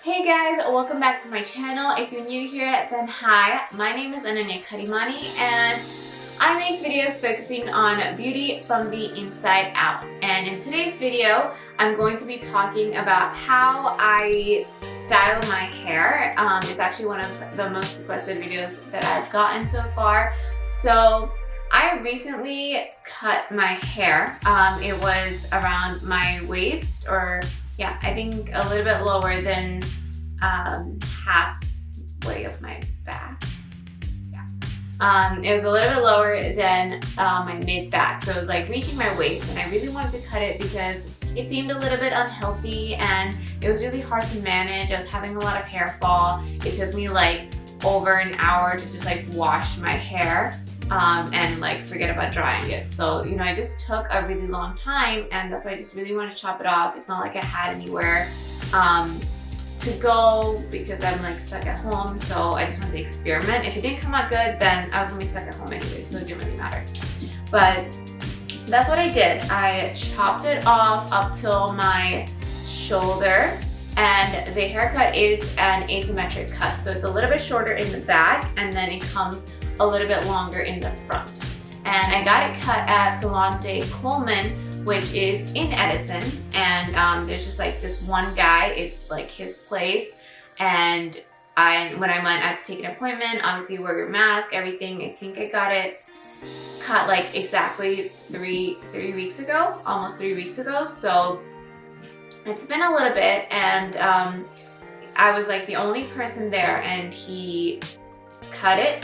Hey guys, welcome back to my channel. If you're new here, then hi. My name is Madnayak and I make videos focusing on beauty from the inside out. And in today's video, I'm going to be talking about how I style my hair. It's actually one of the most requested videos that I've gotten so far. So I recently cut my hair. It was around my waist, or yeah, I think a little bit lower than halfway of my back. Yeah. It was a little bit lower than my mid back, so it was like reaching my waist, and I really wanted to cut it because it seemed a little bit unhealthy and it was really hard to manage. I was having a lot of hair fall. It took me like over an hour to just like wash my hair and like forget about drying it. So, you know, it just took a really long time, and that's why I just really want to chop it off. It's not like I had anywhere to go because I'm like stuck at home, so I just wanted to experiment. If it didn't come out good, then I was gonna be stuck at home anyway, so it didn't really matter. But that's what I did. I chopped it off up till my shoulder, and the haircut is an asymmetric cut, so it's a little bit shorter in the back and then it comes a little bit longer in the front. And I got it cut at Salon de Coleman, which is in Edison, and there's just like this one guy. It's like his place, and when I went, I had to take an appointment, obviously wear your mask, everything. I think I got it cut like exactly three weeks ago, almost 3 weeks ago. So it's been a little bit, and I was like the only person there, and he cut it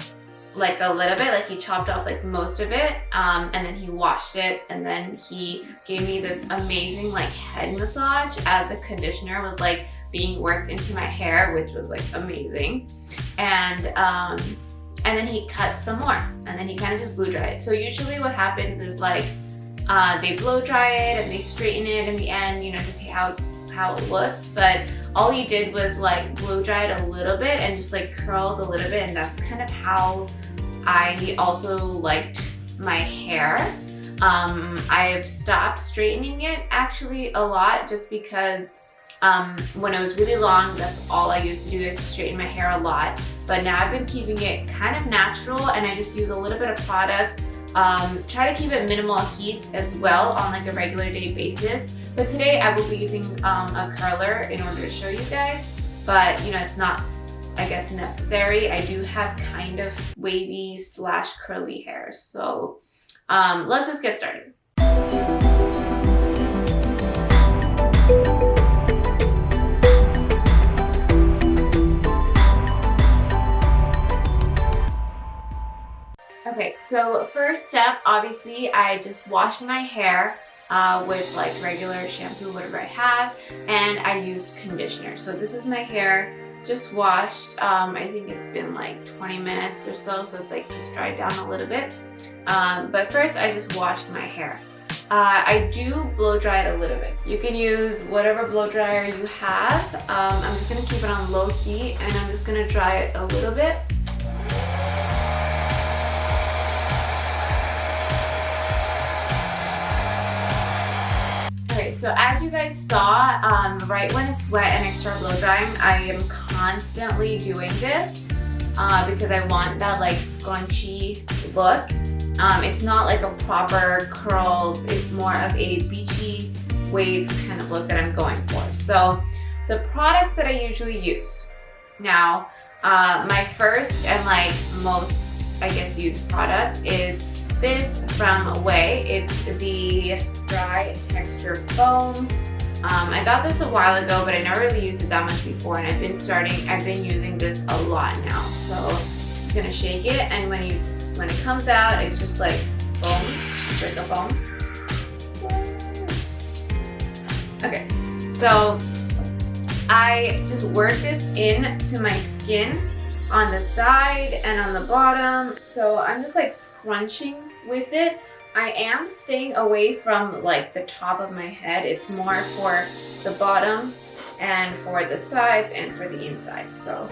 like a little bit, like he chopped off like most of it, and then he washed it, and then he gave me this amazing like head massage as the conditioner was like being worked into my hair, which was like amazing. And then he cut some more, and then he kind of just blow dry it. So usually what happens is like they blow dry it and they straighten it in the end, you know, to see how it looks. But all he did was like blow dry it a little bit and just like curled a little bit, and that's kind of how I also liked my hair. I've stopped straightening it actually a lot, just because when it was really long, that's all I used to do, is to straighten my hair a lot. But now I've been keeping it kind of natural, and I just use a little bit of products. Try to keep it minimal heat as well on like a regular day basis. But today I will be using a curler in order to show you guys, but you know, it's not, I guess, necessary. I do have kind of wavy / curly hair, so let's just get started. Okay, so first step, obviously, I just wash my hair with like regular shampoo, whatever I have, and I use conditioner. So this is my hair just washed. I think it's been like 20 minutes or so, so it's like just dried down a little bit. But first I just washed my hair. I do blow dry it a little bit. You can use whatever blow dryer you have. I'm just gonna keep it on low heat, and I'm just gonna dry it a little bit. So as you guys saw, right when it's wet and I start blow drying, I am constantly doing this because I want that like scrunchy look. It's not like a proper curled, it's more of a beachy wave kind of look that I'm going for. So the products that I usually use. Now, my first and like most, I guess, used product is this from Away. It's the dry texture foam. I got this a while ago, but I never really used it that much before, and I've been using this a lot now. So just gonna shake it, and when it comes out, it's just like foam, just like a foam. Okay, so I just work this into my skin on the side and on the bottom. So I'm just like scrunching with it. I am staying away from like the top of my head. It's more for the bottom and for the sides and for the inside. So,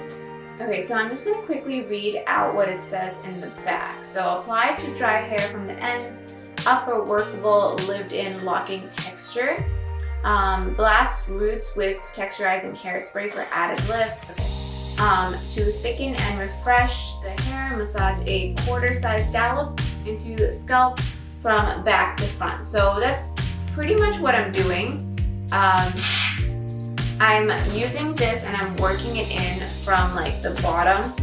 okay, so I'm just gonna quickly read out what it says in the back. So apply to dry hair from the ends up for workable lived-in locking texture. Blast roots with texturizing hairspray for added lift. Okay. To thicken and refresh the hair, massage a quarter-size dollop into the scalp from back to front. So that's pretty much what I'm doing. I'm using this and I'm working it in from like the bottom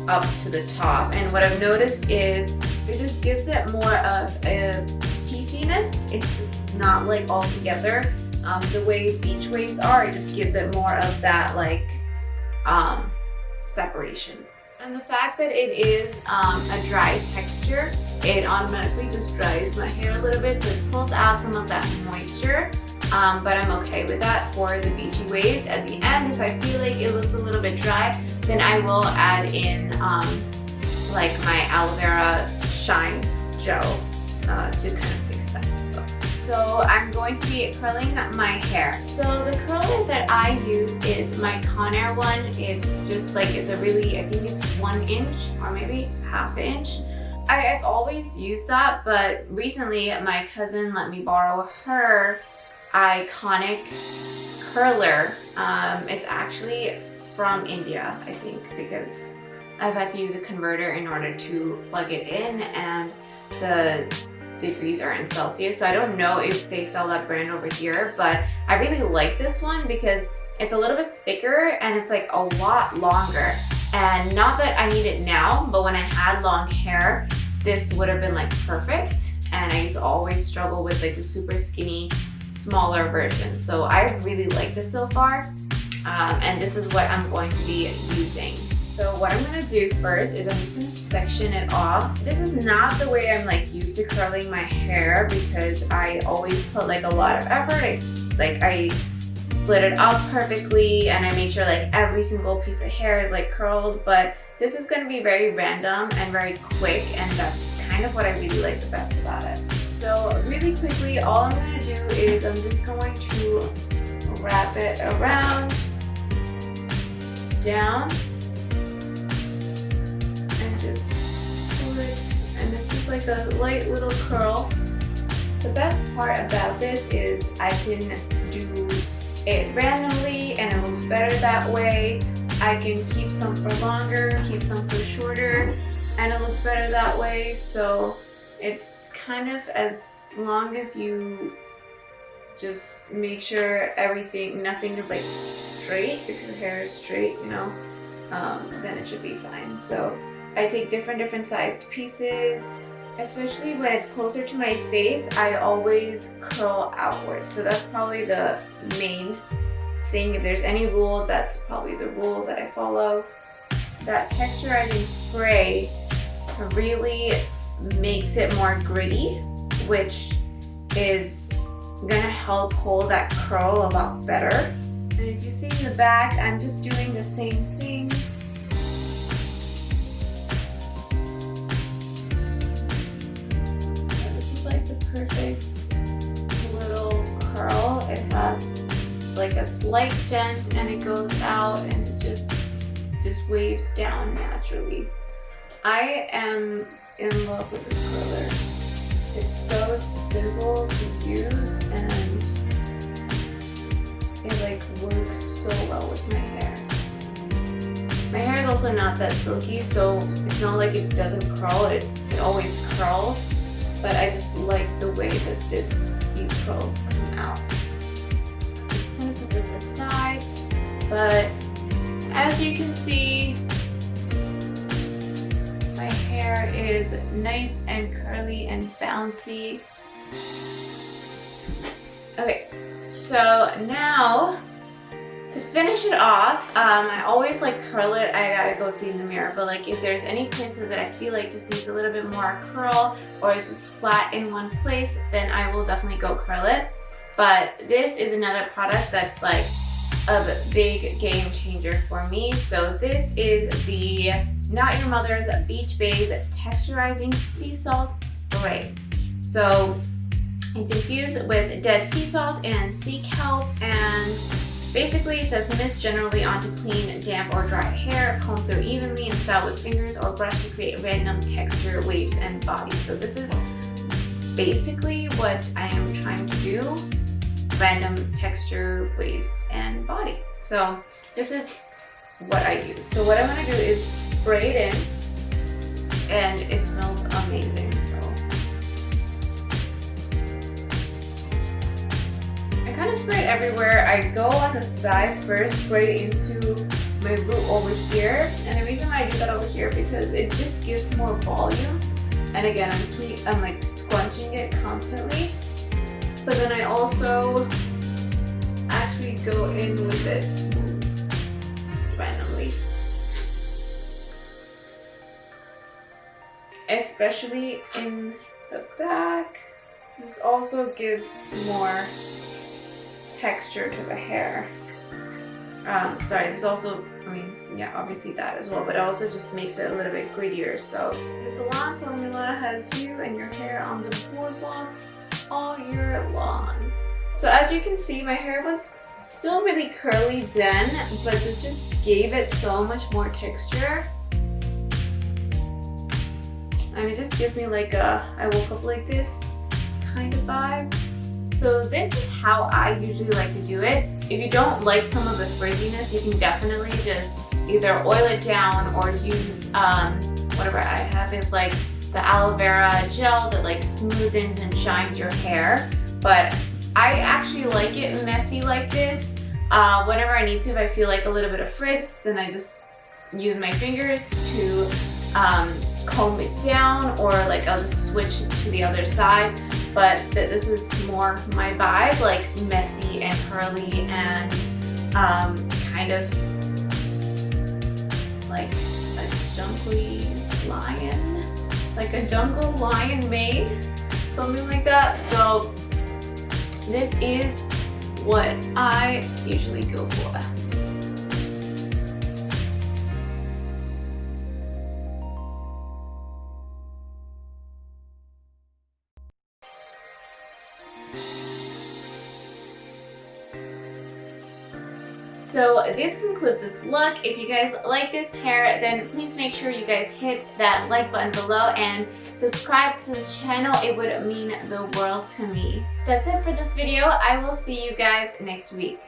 up to the top. And what I've noticed is it just gives it more of a pieciness. It's just not like all together. The way beach waves are, it just gives it more of that like separation. And the fact that it is a dry texture, it automatically just dries my hair a little bit, so it pulls out some of that moisture. But I'm okay with that for the beachy waves. At the end, if I feel like it looks a little bit dry, then I will add in like my aloe vera shine gel to kind of fix that. So I'm going to be curling my hair. So the curler that I use is my Conair one. It's just like, it's a really, I think it's 1 inch or maybe ½ inch. I've always used that, but recently my cousin let me borrow her iconic curler. It's actually from India, I think, because I've had to use a converter in order to plug it in, and the degrees are in Celsius, so I don't know if they sell that brand over here, but I really like this one because it's a little bit thicker and it's like a lot longer. And not that I need it now, but when I had long hair, this would have been like perfect. And I used to always struggle with like the super skinny, smaller version. So I really like this so far. And this is what I'm going to be using. So what I'm going to do first is I'm just going to section it off. This is not the way I'm like used to curling my hair, because I always put like a lot of effort. I split it up perfectly and I make sure like every single piece of hair is like curled, but this is going to be very random and very quick, and that's kind of what I really like the best about it. So really quickly, all I'm going to do is I'm just going to wrap it around, down, just pull it, and it's just like a light little curl. The best part about this is I can do it randomly and it looks better that way. I can keep some for longer, keep some for shorter, and it looks better that way. So it's kind of, as long as you just make sure nothing is like straight. If your hair is straight, you know, then it should be fine. So I take different sized pieces, especially when it's closer to my face. I always curl outwards. So that's probably the main thing. If there's any rule, that's probably the rule that I follow. That texturizing spray really makes it more gritty, which is gonna help hold that curl a lot better. And if you see in the back, I'm just doing the same thing. Perfect little curl. It has like a slight dent and it goes out and it just waves down naturally. I am in love with this curler. It's so simple to use and it like works so well with my hair. My hair is also not that silky, so it's not like it doesn't curl. It always curls. But I just like the way that these curls come out. I'm just gonna put this aside, but as you can see, my hair is nice and curly and bouncy. Okay, so now to finish it off, I always like curl it. I gotta go see in the mirror, but like if there's any places that I feel like just needs a little bit more curl or it's just flat in one place, then I will definitely go curl it. But this is another product that's like a big game changer for me. So this is the Not Your Mother's Beach Babe Texturizing Sea Salt Spray. So it's infused with dead sea salt and sea kelp, and basically it says mist generally onto clean, damp, or dry hair, comb through evenly and style with fingers or brush to create random texture, waves, and bodies. So this is basically what I am trying to do. random texture, waves, and body. So this is what I use. So what I'm gonna do is spray it in, and it smells amazing. So I kind of spray it everywhere. I go on the sides first, spray it into my root over here, and the reason why I do that over here because it just gives more volume. And again, I'm like scrunching it constantly, but then I also actually go in with it randomly, especially in the back. This also gives more texture to the hair. Sorry, this also, I mean, yeah, obviously that as well, but it also just makes it a little bit grittier. So the salon formula has you and your hair on the boardwalk all year long. So as you can see, my hair was still really curly then, but this just gave it so much more texture. And it just gives me like a I woke up like this kind of vibe. So this is how I usually like to do it. If you don't like some of the frizziness, you can definitely just either oil it down or use whatever I have is like the aloe vera gel that like smoothens and shines your hair. But I actually like it messy like this. Whenever I need to, if I feel like a little bit of frizz, then I just use my fingers to comb it down, or like I'll just switch to the other side. But this is more my vibe, like messy and curly and kind of like a jungly lion, like a jungle lion mane, something like that. So this is what I usually go for. So this concludes this look. If you guys like this hair, then please make sure you guys hit that like button below and subscribe to this channel. It would mean the world to me. That's it for this video. I will see you guys next week.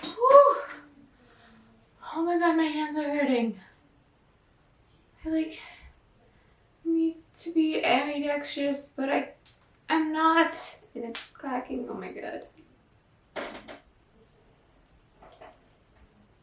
Whew. Oh my god, my hands are hurting. I like need to be ambidextrous, but I'm not, and it's cracking. Oh my god.